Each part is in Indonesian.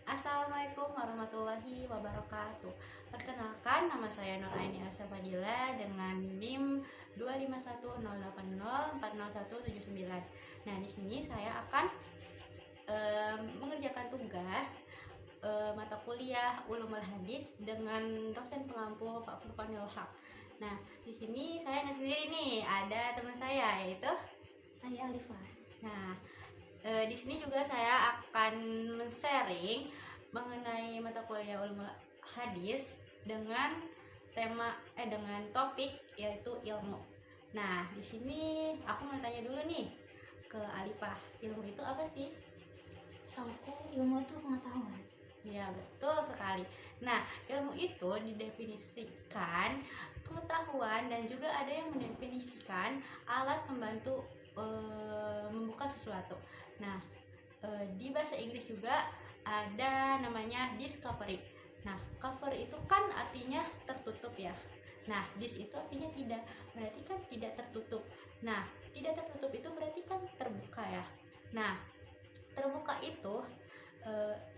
Assalamualaikum warahmatullahi wabarakatuh. Perkenalkan, nama saya Nur Aini Asya Fadila dengan NIM 25108040179. Nah, di sini saya akan mengerjakan tugas mata kuliah Ulumul Hadis dengan dosen pengampu Pak Furqanil Haq. Nah, di sini saya nggak sendiri nih, ada teman saya yaitu Saya Alifah. Nah, di sini juga saya akan men-sharing mengenai mata kuliah Ulumul Hadis dengan dengan topik yaitu ilmu. Nah, di sini aku mau tanya dulu nih ke Alifah, ilmu itu apa sih? Setahuku ilmu itu pengetahuan. Ya, betul sekali. Nah, ilmu itu didefinisikan pengetahuan dan juga ada yang mendefinisikan alat membantu membuka sesuatu. Nah, di bahasa Inggris juga ada namanya discovery. Nah, cover itu kan artinya tertutup ya. Nah, dis itu artinya tidak, berarti kan tidak tertutup. Nah, tidak tertutup itu berarti kan terbuka ya. Nah, terbuka itu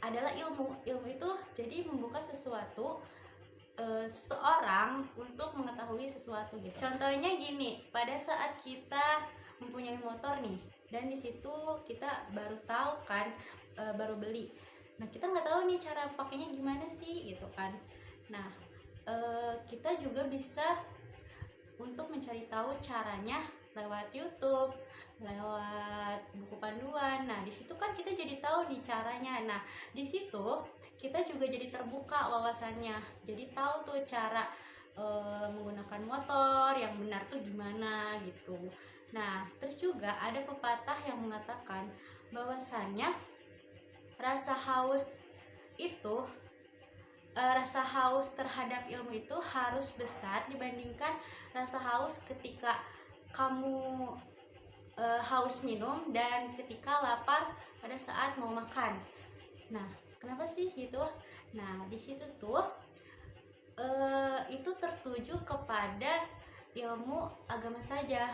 adalah ilmu. Ilmu itu jadi membuka sesuatu, seseorang untuk mengetahui sesuatu gitu. Contohnya gini, pada saat kita mempunyai motor nih, dan di situ kita baru tahu kan, baru beli. Nah, kita nggak tahu nih cara pakainya gimana sih gitu kan. Nah, kita juga bisa untuk mencari tahu caranya lewat YouTube, lewat buku panduan. Nah, di situ kan kita jadi tahu nih caranya. Nah, di situ kita juga jadi terbuka wawasannya. Jadi tahu tuh cara menggunakan motor yang benar tuh gimana gitu. Nah, terus juga ada pepatah yang mengatakan bahwasannya rasa haus itu rasa haus terhadap ilmu itu harus besar dibandingkan rasa haus ketika kamu haus minum dan ketika lapar pada saat mau makan. Nah, kenapa sih gitu? Nah, di situ tuh itu tertuju kepada ilmu agama saja.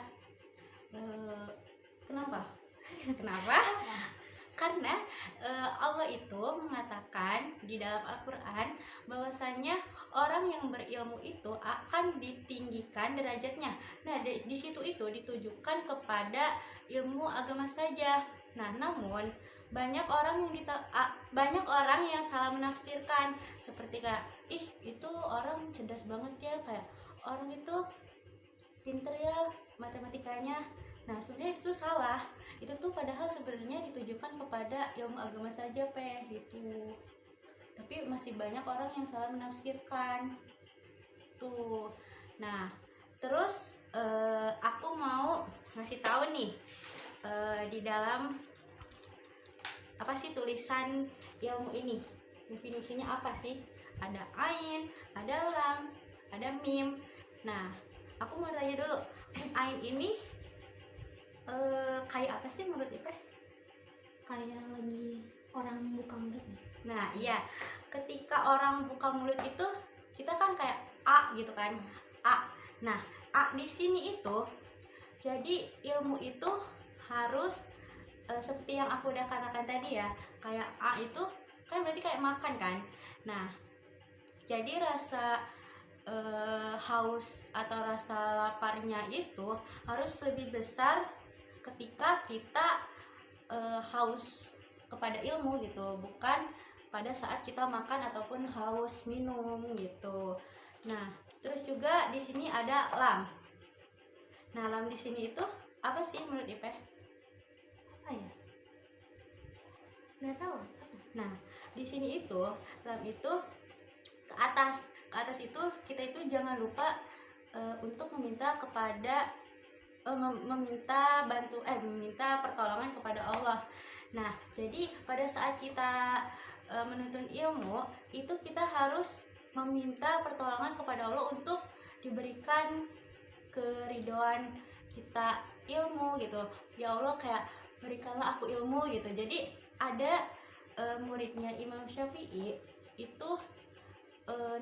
Kenapa? Kenapa? Karena Allah itu mengatakan di dalam Al-Quran bahwasanya orang yang berilmu itu akan ditinggikan derajatnya. Nah, di situ itu ditujukan kepada ilmu agama saja. Nah, namun banyak orang yang salah menafsirkan, seperti kayak itu orang cerdas banget ya, kayak orang itu pinter ya matematikanya. Nah, sebenarnya itu salah. Itu tuh padahal sebenarnya ditujukan kepada ilmu agama saja gitu. Tapi masih banyak orang yang salah menafsirkan tuh. Nah, terus aku mau ngasih tahu nih di dalam apa sih tulisan ilmu ini, definisinya apa sih? Ada ain, ada lam, ada mim. Nah, aku mau tanya dulu, ain ini kayak apa sih menurut Ipeh? Kayak lagi orang buka mulut nih. Nah, iya, ketika orang buka mulut itu kita kan kayak A gitu kan, A. Nah, A di sini itu jadi ilmu itu harus seperti yang aku udah katakan tadi ya, kayak A itu kan berarti kayak makan kan. Nah, jadi rasa haus atau rasa laparnya itu harus lebih besar ketika kita haus kepada ilmu gitu, bukan pada saat kita makan ataupun haus minum gitu. Nah, terus juga di sini ada lam. Nah, lam di sini itu apa sih menurut Ipeh? Apa ya? Nggak tahu. Nah, di sini itu lam itu ke atas. Ke atas itu kita itu jangan lupa untuk meminta kepada meminta pertolongan kepada Allah. Nah, jadi pada saat kita menuntut ilmu itu kita harus meminta pertolongan kepada Allah untuk diberikan keridhaan kita ilmu gitu. Ya Allah, kayak berikanlah aku ilmu gitu. Jadi ada muridnya Imam Syafi'i itu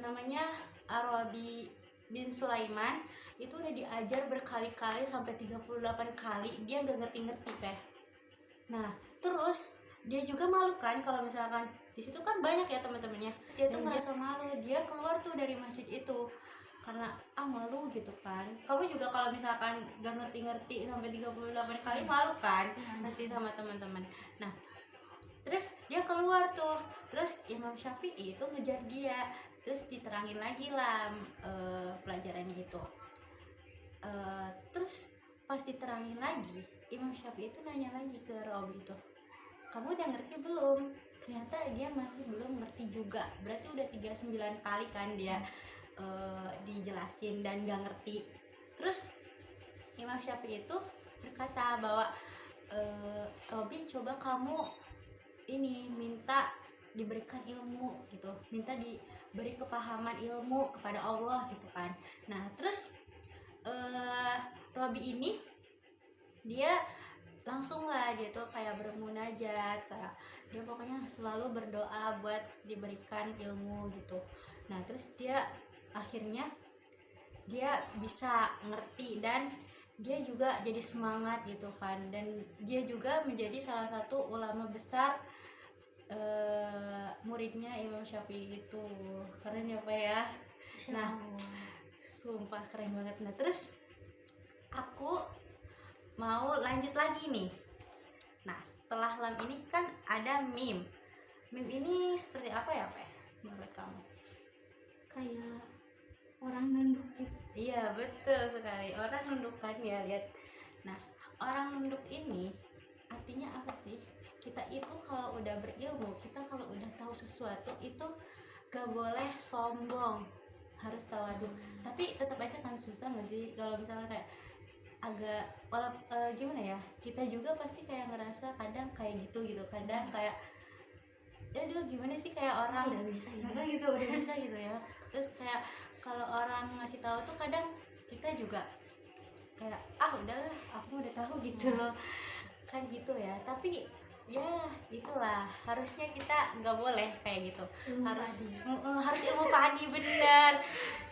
namanya Arabi bin Sulaiman, itu udah diajar berkali-kali sampai 38 kali dia gak ngerti-ngerti Nah, terus dia juga malu kan kalau misalkan di situ kan banyak ya teman-temannya, dia tuh merasa malu, dia keluar tuh dari masjid itu karena malu gitu kan. Kamu juga kalau misalkan gak ngerti-ngerti sampai 38 kali malu kan pasti sama teman-teman. Nah terus dia keluar tuh, terus Imam Syafi'i itu ngejar dia, terus diterangin lagi lah pelajarannya itu. Terus pas diterangin lagi, Imam Syafi'i itu nanya lagi ke Robi itu, kamu udah ngerti belum? Ternyata dia masih belum ngerti juga, berarti udah 39 kali kan dia dijelasin dan gak ngerti. Terus Imam Syafi'i itu berkata bahwa Robi, coba kamu ini minta diberikan ilmu gitu, minta diberi kepahaman ilmu kepada Allah gitu kan. Nah terus Robi ini dia langsung lah dia tuh kayak bermunajat, kayak dia pokoknya selalu berdoa buat diberikan ilmu gitu. Nah terus dia akhirnya dia bisa ngerti dan dia juga jadi semangat gitu kan, dan dia juga menjadi salah satu ulama besar muridnya Imam Syafi'i itu. Keren ya Pak ya. Nah sumpah keren banget. Nah terus aku mau lanjut lagi nih. Nah setelah lam ini kan ada mim. Mim ini seperti apa ya Pak menurut kamu? Kayak orang nunduk gitu. Iya betul sekali, orang nunduk kan ya, lihat. Nah orang nunduk ini artinya apa sih? Kita itu kalau udah berilmu, kita kalau udah tahu sesuatu itu gak boleh sombong, harus tawadu. Tapi tetap aja kan susah nggak sih kalau misalnya kayak agak gimana ya, kita juga pasti kayak ngerasa kadang kayak gitu kadang kayak ya dulu gimana sih, kayak orang Udah bisa ya. gitu udah bisa gitu ya. Terus kayak kalau orang ngasih tahu tuh kadang kita juga kayak udahlah aku udah tahu gitu loh kan gitu ya. Tapi ya itulah, harusnya kita nggak boleh kayak gitu, harus ilmu padi bener.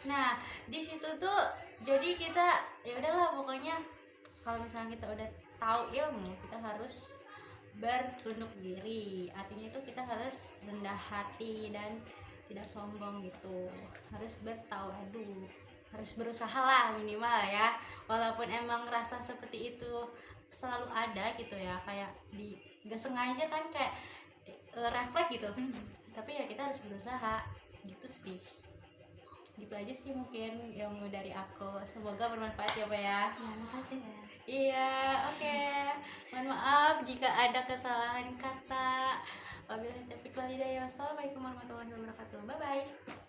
Nah di situ tuh jadi kita ya udahlah pokoknya kalau misalnya kita udah tahu ilmu, kita harus bertunduk diri, artinya itu kita harus rendah hati dan tidak sombong gitu, harus bertawadu, harus berusaha lah minimal ya, walaupun emang rasa seperti itu selalu ada gitu ya, kayak gak sengaja kan kayak refleks gitu. Tapi ya kita harus berusaha gitu sih. Gitu aja sih mungkin ilmu dari aku, semoga bermanfaat ya Pak ya. Ya makasih ya. Iya, oke. Mohon maaf jika ada kesalahan kata. Wabillahi taufiq wal hidayah. Wassalamualaikum warahmatullahi wabarakatuh. Bye bye.